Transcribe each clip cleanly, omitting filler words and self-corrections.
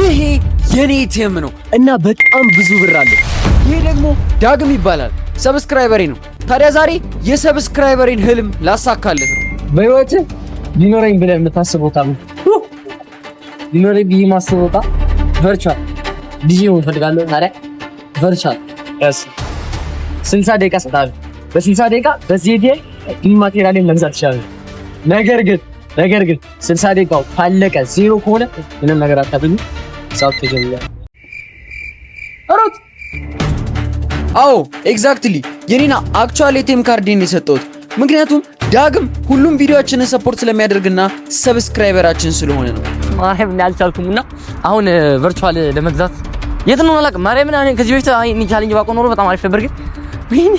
ይሄ የኔ ቲም ነው እና በጣም ብዙ ብር አለ። ይሄ ደግሞ ዳግም ይባላል፣ ሰብስክራይበሬ ነው። ታዲያ ዛሬ የሰብስክራይበሬን ህልም ላሳካለት ነው። በህይወት ሊኖረኝ ብለህ የምታስበው ታም ሊኖረኝ ብዬ ማስበው ቨርቹዋል ዲጂ ነው ፈልጋለሁ። ታዲያ ቨርቹዋል 60 ደቂቃ ሰጣለሁ። በ60 ደቂቃ በዚህ ዲጂ ማቴሪያልን መግዛት ይችላል። ነገር ግን 60 ደቂቃው ካለቀ ዜሮ ከሆነ ምንም ነገር አታገኙ። ሳውት ተጀምሯል። አሮት አዎ ኤግዛክትሊ የኔና አክቹዋሊ ኤቲኤም ካርዴን የሰጠሁት ምክንያቱም ዳግም ሁሉም ቪዲዮአችንን ሰፖርት ስለሚያደርግና ሰብስክራይበራችን ስለሆነ ነው። ማርያምን አልቻልኩምና አሁን ቨርቹዋል ለመግዛት የት ነው አላውቅም። ማርያምን እኔ ከዚህ በፊት እኔ ቻሌንጅ ባቆ ኖሮ በጣም አሪፍ ነበር። ግን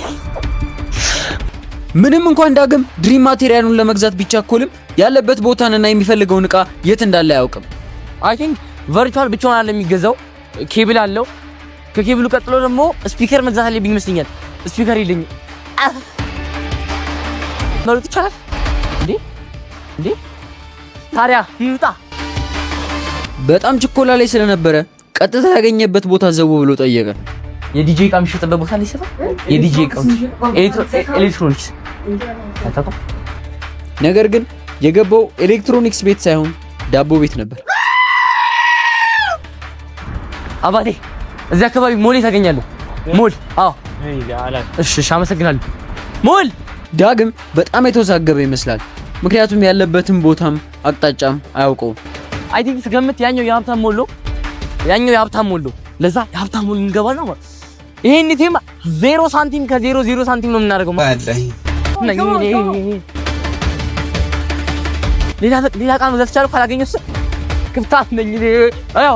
ምንም እንኳን ዳግም ድሪም ማቴሪያሉን ለመግዛት ቢቻኮልም ያለበት ቦታንና የሚፈልገውን እቃ የት እንዳለ አያውቅም። አይ ቲንክ ቨርቹዋል ብቻውን አለ የሚገዛው፣ ኬብል አለው። ከኬብሉ ቀጥሎ ደግሞ ስፒከር መግዛት አለብኝ ይመስለኛል። ስፒከር የለኝም። መሩጥ ይቻላል እንዴ? ታዲያ ይውጣ። በጣም ችኮላ ላይ ስለነበረ ቀጥታ ያገኘበት ቦታ ዘው ብሎ ጠየቀ። የዲጄ እቃ የሚሸጥበት ቦታ ላይ ሰፋ የዲጄ እቃ ኤሌክትሮኒክስ አታውቅም። ነገር ግን የገባው ኤሌክትሮኒክስ ቤት ሳይሆን ዳቦ ቤት ነበር። አባቴ እዚህ አካባቢ ሞል ታገኛለህ? ሞል? አዎ። እሺ አመሰግናለሁ። ሞል ዳግም በጣም የተወዛገበ ይመስላል። ምክንያቱም ያለበትን ቦታም አቅጣጫም አያውቀውም። አይ ቲንክ ስገምት ያኛው የሀብታም ሞል ነው። ለዛ የሀብታም ሞል እንገባ ነው ማለት። ይሄን ቲም 0 ሳንቲም ከ0 ሳንቲም ነው የምናደርገው ማለት። ሌላ ቃል መግዛት ይቻላል ካላገኘሁስ ክፍታት ነኝ። አዎ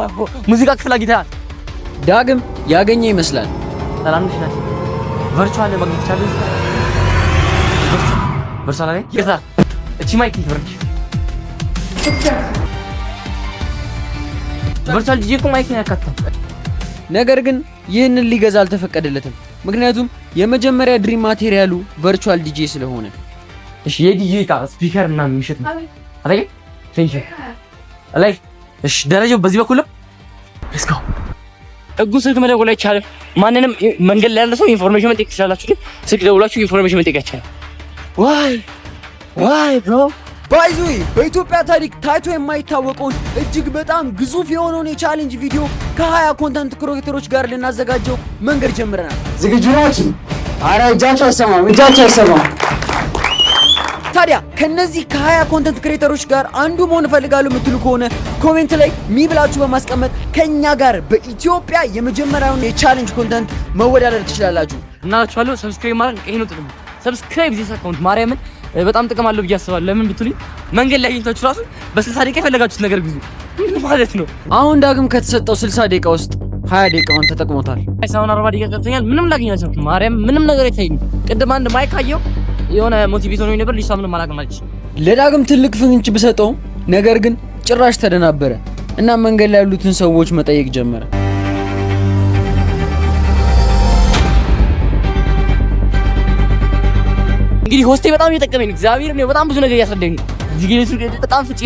ሙዚቃ ክፍል አግኝተሃል? ዳግም ያገኘ ይመስላል። ሰላም ነሽ? ቨርቹዋል ማግኘት ይቻላል? ቨርቹዋል ላይ ከዛ እቺ ማይክ ይፈርጅ ቨርቹዋል ዲጂ እኮ ማይክ ነው ያካተው። ነገር ግን ይህንን ሊገዛ አልተፈቀደለትም። ምክንያቱም የመጀመሪያ ድሪም ማቴሪያሉ ቨርቹዋል ዲጂ ስለሆነ። እሺ የዲጂ እቃ ስፒከር እና የሚሸጥ ነው አይደል? ቴንሽን አላይ። እሺ ደረጃው በዚህ በኩል let's go። ስልክ መደወል አይቻልም። ማንንም መንገድ ላይ ያለ ሰው ኢንፎርሜሽን መጠየቅ ትችላላችሁ፣ ግን ስልክ ደውላችሁ ኢንፎርሜሽን መጠየቅ አይቻልም። ዋይ ብሮ ባይዙ በኢትዮጵያ ታሪክ ታይቶ የማይታወቀውን እጅግ በጣም ግዙፍ የሆነውን የቻሌንጅ ቪዲዮ ከ20 ኮንተንት ክሬተሮች ጋር ልናዘጋጀው መንገድ ጀምረናል። ዝግጁ ናችሁ? ኧረ እጃችሁ አይሰማም። ታዲያ ከነዚህ ከ20 ኮንተንት ክሬተሮች ጋር አንዱ መሆን እፈልጋለሁ የምትሉ ከሆነ ኮሜንት ላይ ብላችሁ በማስቀመጥ ከኛ ጋር በኢትዮጵያ የመጀመሪያውን የቻሌንጅ ኮንተንት መወዳደር ትችላላችሁ። እናላችኋለሁ። ሰብስክራይብ ማድረግ ይሄ ነው ጥቅሙ። ሰብስክራይብ ዚህ አካውንት ማርያምን በጣም ጥቅም አለው ብዬ አስባለሁ። ለምን ብትሉኝ መንገድ ላይ አግኝታችሁ ራሱ በ60 ደቂቃ የፈለጋችሁት ነገር ግዙ ማለት ነው። አሁን ዳግም ከተሰጠው 60 ደቂቃ ውስጥ 20 ደቂቃውን ተጠቅሞታል። ሳይሆን 40 ደቂቃ ቀርቶኛል። ምንም ላገኛችሁ ማርያም ምንም ነገር አይታይም። ቅድም አንድ ማይክ አየሁ የሆነ ሞቲቬት ሆኖኝ ነበር። ልጅ ምንም አላውቅም አለች። ለዳግም ትልቅ ፍንጭ ብሰጠው ነገር ግን ጭራሽ ተደናበረ እና መንገድ ላይ ያሉትን ሰዎች መጠየቅ ጀመረ። እንግዲህ ሆስቴ በጣም እየጠቀመኝ እግዚአብሔር ነው። በጣም ብዙ ነገር እያስረዳኝ ነው። እዚህ ግን በጣም ፍጭ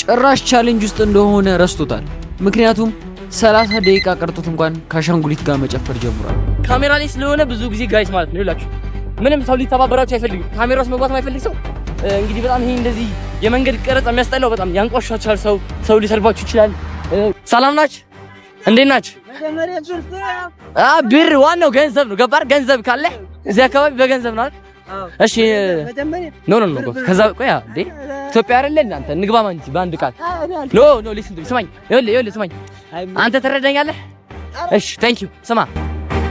ጭራሽ ቻሌንጅ ውስጥ እንደሆነ ረስቶታል። ምክንያቱም 30 ደቂቃ ቀርቶት እንኳን ከአሻንጉሊት ጋር መጨፈር ጀምሯል። ካሜራ ላይ ስለሆነ ብዙ ጊዜ ጋይስ ማለት ነው ይላችሁ ምንም ሰው ሊተባበራችሁ አይፈልግም። ካሜራ ውስጥ መግባት የማይፈልግ ሰው እንግዲህ በጣም ይሄ እንደዚህ የመንገድ ቀረጻ የሚያስጠላው በጣም ያንቋሻቻል። ሰው ሊሰርባችሁ ይችላል። ሰላም ናችሁ? እንዴት ናችሁ? ብር ዋናው ገንዘብ ነው። ገባር ገንዘብ ካለ እዚህ አካባቢ በገንዘብ ነው አይደል? እሺ ኖ ከዛ ቆያ እንዴ ኢትዮጵያ አይደል እናንተ እንግባማ እንጂ በአንድ ቃል ኖ ሊስን ስማኝ። ይኸውልህ ስማኝ አንተ ትረዳኛለህ? እሺ ቴንክ ዩ። ስማ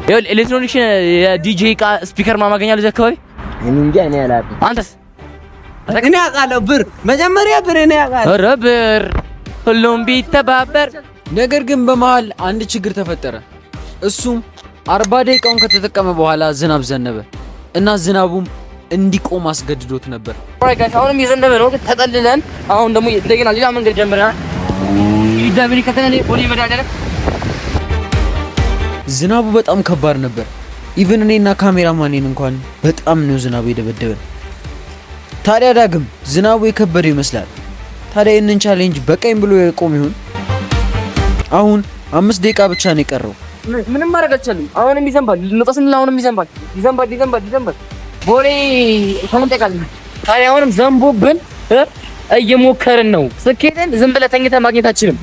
ይኸውልህ ኤሌክትሮኒክስ የዲጄ እቃ ስፒከር ማማገኛለሁ እዚህ አካባቢ እንዴ እኔ አላውቅም። አንተስ? እኔ አውቃለሁ። መጀመሪያ ብር እኔ አውቃለሁ። ኧረ ብር ሁሉም ቢተባበር። ነገር ግን በመሃል አንድ ችግር ተፈጠረ። እሱም 40 ደቂቃውን ከተጠቀመ በኋላ ዝናብ ዘነበ እና ዝናቡም እንዲቆም አስገድዶት ነበር። ኦራይት ጋይስ አሁንም እየዘነበ ነው፣ ግን ተጠልለን አሁን ደግሞ እንደገና ሌላ መንገድ ጀምረናል። ይዳብሪ ከተነለ ፖሊ መዳደረ ዝናቡ በጣም ከባድ ነበር። ኢቭን እኔና ካሜራማኔን እንኳን በጣም ነው ዝናቡ የደበደበን። ታዲያ ዳግም ዝናቡ የከበደው ይመስላል። ታዲያ ይህንን ቻሌንጅ በቀኝ ብሎ የቆም ይሁን አሁን 5 ደቂቃ ብቻ ነው የቀረው። ምንም ማድረግ አልቻለም። አሁንም ይዘንባል። ልንወጣ ስንል አሁንም ይዘንባል። ቦሌ ተንጠቃል። ታዲያ አሁንም ዘንቦብን እየሞከርን ነው። ስኬትን ዝም ብለህ ተኝተህ ማግኘት አትችልም።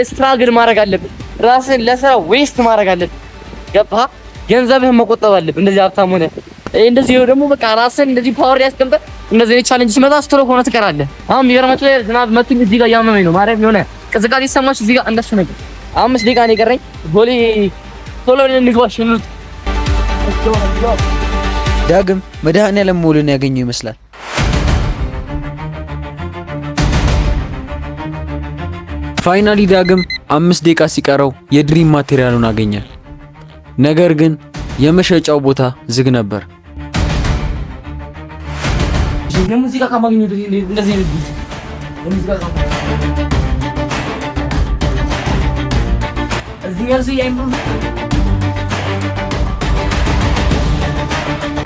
ስትራግል ማድረግ አለብን። ራስን ለስራ ዌስት ማድረግ አለብን። ገባህ? ገንዘብህን መቆጠብ አለብን። እንደዚህ ሀብታም ሆነ እንደዚህ ደግሞ በቃ ራስን እንደዚህ ፓወር ያስቀምጠህ እንደዚህ ቻሌንጅ ሲመጣ ስትሮክ ሆነ ትቀራለህ። አሁን የሚገርማችሁ ዝናብ መቱኝ እዚህ ጋር እያመመኝ ነው። ማርያም የሆነ ቅዝቃዜ ሲሰማች እዚህ ጋር እንደሱ ነገር 5 ደቂቃ ነው የቀረኝ። ቦሌ ቶሎ ብለን እንግባሽ እንውጥ። ዳግም መድኃኒዓለም ሞልን ያገኘው ይመስላል። ፋይናሊ ዳግም 5 ደቂቃ ሲቀረው የድሪም ማቴሪያሉን አገኛል። ነገር ግን የመሸጫው ቦታ ዝግ ነበር። ሙዚቃ ካማግኘው እንደዚህ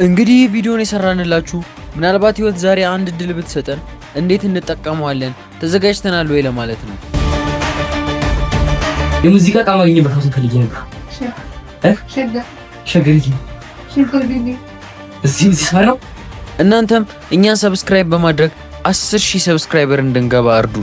እንግዲህ ቪዲዮን የሰራንላችሁ ምናልባት ህይወት ዛሬ አንድ እድል ብትሰጠን እንዴት እንጠቀመዋለን ተዘጋጅተናል ወይ ለማለት ነው። የሙዚቃ ካማግኘው በራሱ ፈልጌ ነበር። እናንተም እኛን ሰብስክራይብ በማድረግ 10,000 ሰብስክራይበር እንድንገባ እርዱ።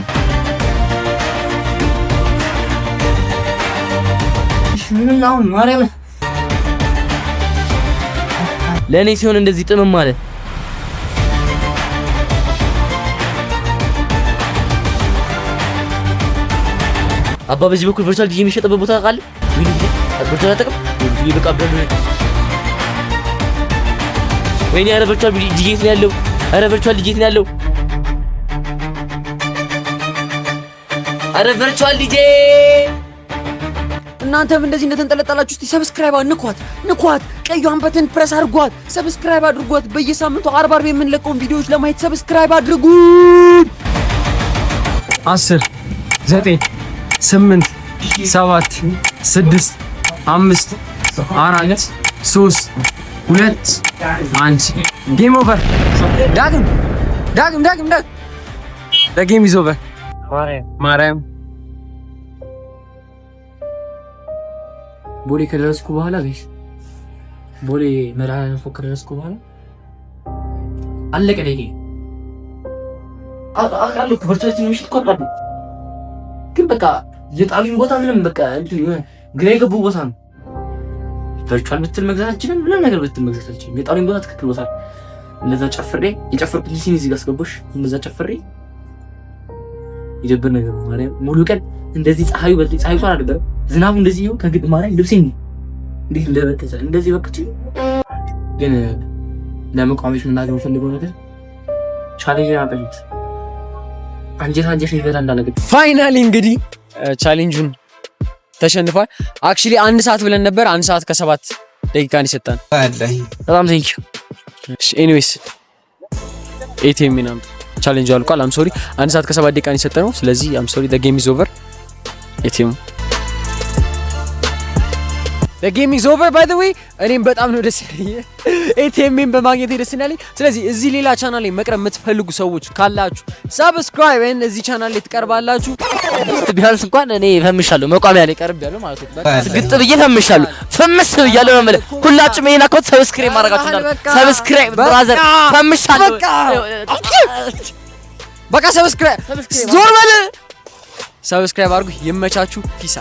ለእኔ ሲሆን እንደዚህ ጥምም ማለት አባ በዚህ በኩል ቨርቹዋል ዲጂ የሚሸጥበት ቦታ ካለ ቨርቹዋል አጠቅም ይበቃ ብለን ወይኔ ኧረ ቨርቹዋል ዲጂ ነው ያለው። ኧረ ቨርቹዋል ዲጂ ነው ያለው። ኧረ ቨርቹዋል ዲጂ እናንተም እንደዚህ እንደተንጠለጠላችሁ እስቲ ሰብስክራይብ ንኳት፣ ቀዩን በተን ፕረስ አድርጓት፣ ሰብስክራይብ አድርጓት። በየሳምንቱ 40 የምንለቀውን ቪዲዮዎች ለማየት ሰብስክራይብ አድርጉ። 10 9 8 7 6 5 4 3 2 1 ጌም ኦቨር። ዳግም the game is over። ማርያም ቦሌ ከደረስኩ በኋላ ጋይስ ቦሌ መድኃኒዓለም ፎቅ ከደረስኩ በኋላ አለቀ። ደቂቃ አቃሉ ከቨርቹዋል ምሽት ቆጣ ግን በቃ የጣሉኝ ቦታ ምንም በቃ እንትን ይሆን ግራ የገቡ ቦታ ነው። ቨርቹዋል ብትል መግዛት አልችልም፣ ምንም ነገር ብትል መግዛት አልችልም። የጣሉኝ ቦታ ትክክል ቦታ እንደዛ ጨፍሬ የጨፈርኩት ሲኒ እዚህ ጋር አስገባሽ እንደዛ ጨፍሬ ይደብር ነገር ማርያም ሙሉ ቀን እንደዚህ ፀሐዩ በልጥ ፀሐዩ እንኳን አይደለም ዝናቡ እንደዚህ ነው ከግድ ማርያም ልብሴን እንዴት እንደበከተ እንደዚህ በከተ። ግን ለመቋሚሽ ምናገር ፈልገው ነገር ቻሌንጅ አቀልጥ አንጀት ይገዛ እንዳለበት ፋይናሊ እንግዲህ ቻሌንጁን ተሸንፏል። አክቹሊ 1 ሰዓት ብለን ነበር 1 ሰዓት ከ7 ደቂቃ ነው የሰጠን። በጣም ቴንክ ዩ። ኤኒዌይስ ኤቲኤም ምናምን ቻሌንጅ አልቋል። አም ሶሪ 1 ሰዓት ከ7 ደቂቃ ነው የሰጠነው። ስለዚህ አም ሶሪ the game is over። ኤቲኤም the game is over by the way። እኔም በጣም ነው ደስ ያለኝ ኤቲኤምን በማግኘት ደስ ያለኝ። ስለዚህ እዚህ ሌላ ቻናል ላይ መቅረብ የምትፈልጉ ሰዎች ካላችሁ ሰብስክራይብ እዚህ ቻናል ላይ ትቀርባላችሁ። ቢያንስ እንኳን እኔ ፈምሻለሁ መቋሚያ ላይ ቀርብ ያለው ማለት ነው። ግጥ ብዬ ፈምሻለሁ ፈምስ ብያለሁ ነው ማለት ሁላችሁም ይሄን አካውንት ሰብስክራይብ ማድረጋችሁ እንዳለ ሰብስክራይብ ብራዘር ፈምሻለሁ። በቃ ሰብስክራይብ ዞር በል ሰብስክራይብ አድርጉ። ይመቻችሁ። ፒስ